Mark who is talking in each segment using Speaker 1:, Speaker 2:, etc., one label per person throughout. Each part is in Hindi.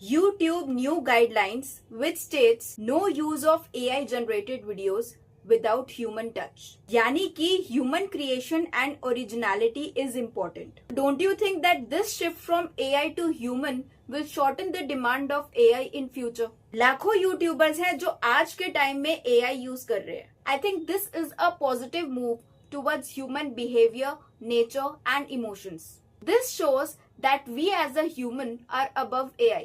Speaker 1: YouTube new guidelines which states no use of AI generated videos without human touch. यानी कि human creation and originality is important. Don't you think that this shift from AI to human will shorten the demand of AI in future? लाखों यूट्यूबर्स हैं जो आज के टाइम में AI यूज कर रहे हैं. I think this is a positive move towards human behavior, nature and emotions. This shows that we as a human are above AI.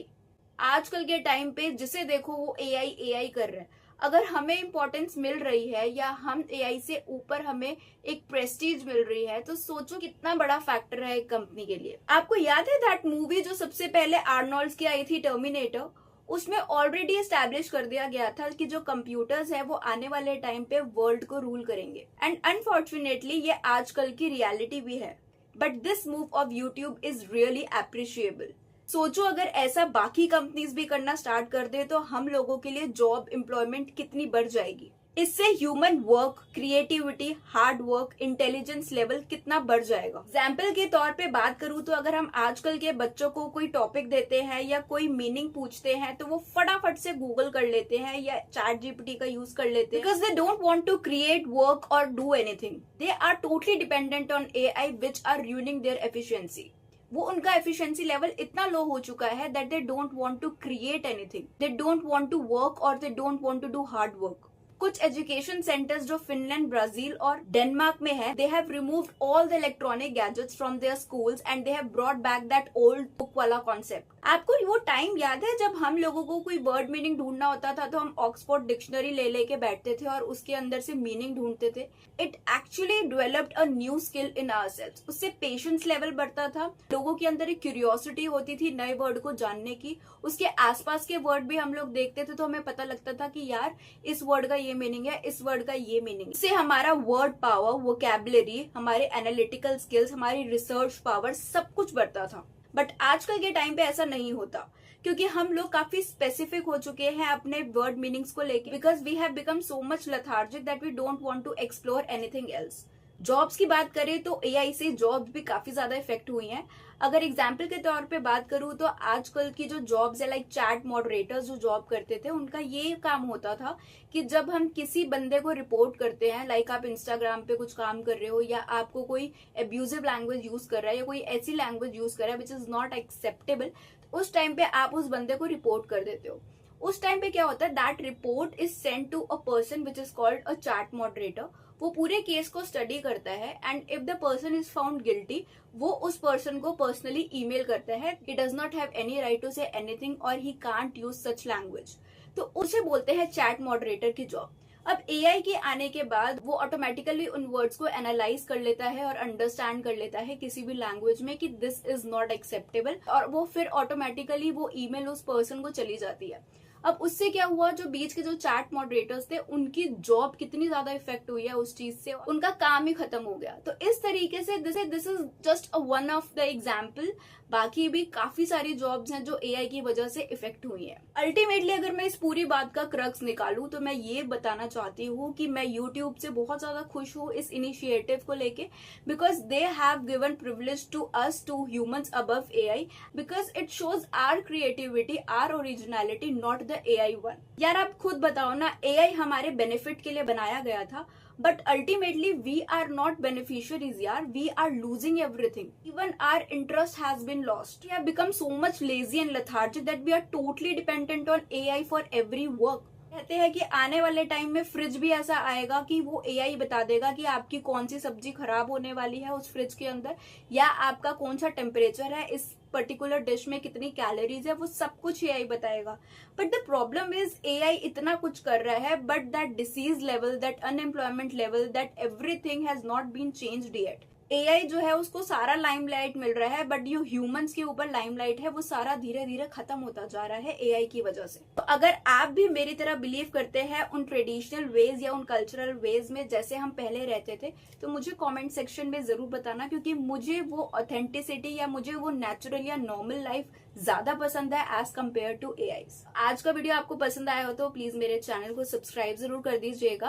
Speaker 1: आजकल के टाइम पे जिसे देखो वो एआई कर रहे हैं. अगर हमें इंपॉर्टेंस मिल रही है या हम एआई से ऊपर हमें एक प्रेस्टीज मिल रही है तो सोचो कितना बड़ा फैक्टर है एक कंपनी के लिए. आपको याद है दैट मूवी जो सबसे पहले आर्नोल्ड्स की आई थी, टर्मिनेटर? उसमें ऑलरेडी एस्टैब्लिश कर दिया गया था कि जो कंप्यूटर्स है वो आने वाले टाइम पे वर्ल्ड को रूल करेंगे. एंड अनफॉर्चुनेटली ये आजकल की रियलिटी भी है. But this move of YouTube is really appreciable. सोचो अगर ऐसा बाकी कंपनीज भी करना स्टार्ट कर दे तो हम लोगों के लिए जॉब एम्प्लॉयमेंट कितनी बढ़ जाएगी. इससे human work, creativity, hard work, intelligence level कितना बढ़ जाएगा. एग्जाम्पल के तौर पे बात करूं तो अगर हम आजकल के बच्चों को कोई टॉपिक देते हैं या कोई मीनिंग पूछते हैं तो वो फटाफट से गूगल कर लेते हैं या चैट जीपीटी का यूज कर लेते हैं. Because they don't want to create work or do anything. They are totally dependent on AI which are ruining their efficiency. वो उनका एफिशिएंसी लेवल इतना लो हो चुका है that they don't want to create anything. They don't want to work or they don't want to do hard work. कुछ एजुकेशन सेंटर्स जो फिनलैंड, ब्राजील और डेनमार्क में है, they have removed all the electronic gadgets from there schools and they have brought back that old book वाला कॉन्सेप्ट. आपको वो टाइम याद है जब हम लोगों को कोई वर्ड मीनिंग ढूंढना होता था तो हम ऑक्सफोर्ड डिक्शनरी ले लेके बैठते थे और उसके अंदर से मीनिंग ढूंढते थे. It actually developed a new skill in ourselves. उससे पेशेंस लेवल बढ़ता था, लोगों के अंदर एक क्यूरियोसिटी होती थी नए वर्ड को जानने की. उसके आसपास के वर्ड भी हम लोग देखते थे तो हमें पता लगता था कि यार इस वर्ड का ये मीनिंग है, इस वर्ड का ये मीनिंग. इससे हमारा वर्ड पावर, वोकैबुलरी, हमारे एनालिटिकल स्किल्स, हमारी रिसर्च पावर सब कुछ बढ़ता था. बट आजकल के टाइम पे ऐसा नहीं होता क्योंकि हम लोग काफी स्पेसिफिक हो चुके हैं अपने वर्ड मीनिंग्स को लेके. Because we have become so much lethargic that we don't want to explore anything else. Jobs की बात करें तो एआई से जॉब्स भी काफी ज्यादा इफेक्ट हुई हैं. अगर एग्जाम्पल के तौर पे बात करूं तो आजकल की जो जॉब्स है, लाइक चैट मॉडरेटर्स जो जॉब करते थे, उनका ये काम होता था कि जब हम किसी बंदे को रिपोर्ट करते हैं, लाइक आप इंस्टाग्राम पे कुछ काम कर रहे हो या आपको कोई एब्यूजिव लैंग्वेज यूज कर रहा है या कोई ऐसी लैंग्वेज यूज कर रहा है विच इज नॉट एक्सेप्टेबल, उस टाइम पे आप उस बंदे को रिपोर्ट कर देते हो. उस टाइम पे क्या होता है, that report is send to a person which is called a chat moderator. वो पूरे केस को स्टडी करता है and if the person is found guilty वो उस पर्सन को पर्सनली ईमेल करता है. He does not have any right to say anything और he can't use such language. तो उसे बोलते हैं चैट मॉडरेटर की जॉब. अब एआई के आने के बाद वो ऑटोमेटिकली उन वर्ड्स को एनालाइज कर लेता है और अंडरस्टैंड कर लेता है किसी भी लैंग्वेज में कि दिस इज नॉट एक्सेप्टेबल, और वो फिर ऑटोमेटिकली वो ईमेल उस पर्सन को चली जाती है. अब उससे क्या हुआ, जो बीच के जो चैट मॉडरेटर्स थे उनकी जॉब कितनी ज्यादा इफेक्ट हुई है उस चीज से, उनका काम ही खत्म हो गया. तो इस तरीके से this is just a one of the example. बाकी भी काफी सारी जॉब्स हैं जो एआई की वजह से इफेक्ट हुई है. अल्टीमेटली अगर मैं इस पूरी बात का क्रक्स निकालूं तो मैं ये बताना चाहती हूँ कि मैं यूट्यूब से बहुत ज्यादा खुश हूँ इस इनिशिएटिव को लेके. Because they have given privilege to us, to humans above AI, because it shows our creativity, our originality, not the AI one. यार आप खुद बताओ ना, एआई हमारे बेनिफिट के लिए बनाया गया था but ultimately we are not beneficiaries yaar. We are losing everything. Even our interest has been lost. We have become so much lazy and lethargic that we are totally dependent on AI for every work. कहते हैं कि आने वाले टाइम में फ्रिज भी ऐसा आएगा कि वो एआई बता देगा कि आपकी कौन सी सब्जी खराब होने वाली है उस फ्रिज के अंदर, या आपका कौन सा टेम्परेचर है, इस पर्टिकुलर डिश में कितनी कैलोरीज है, वो सब कुछ एआई बताएगा. But the problem is AI इतना कुछ कर रहा है but that disease level, that unemployment level, that everything has not been changed yet. AI जो है उसको सारा लाइमलाइट मिल रहा है बट जो ह्यूमंस के ऊपर लाइमलाइट है वो सारा धीरे धीरे खत्म होता जा रहा है एआई की वजह से. तो अगर आप भी मेरी तरह बिलीव करते हैं उन ट्रेडिशनल वेज या उन कल्चरल वेज में जैसे हम पहले रहते थे तो मुझे कमेंट सेक्शन में जरूर बताना, क्योंकि मुझे वो ऑथेंटिसिटी या मुझे वो नेचुरल या नॉर्मल लाइफ ज्यादा पसंद है एज कम्पेयर टू एआई. आज का वीडियो आपको पसंद आया हो तो प्लीज मेरे चैनल को सब्सक्राइब जरूर कर दीजिएगा.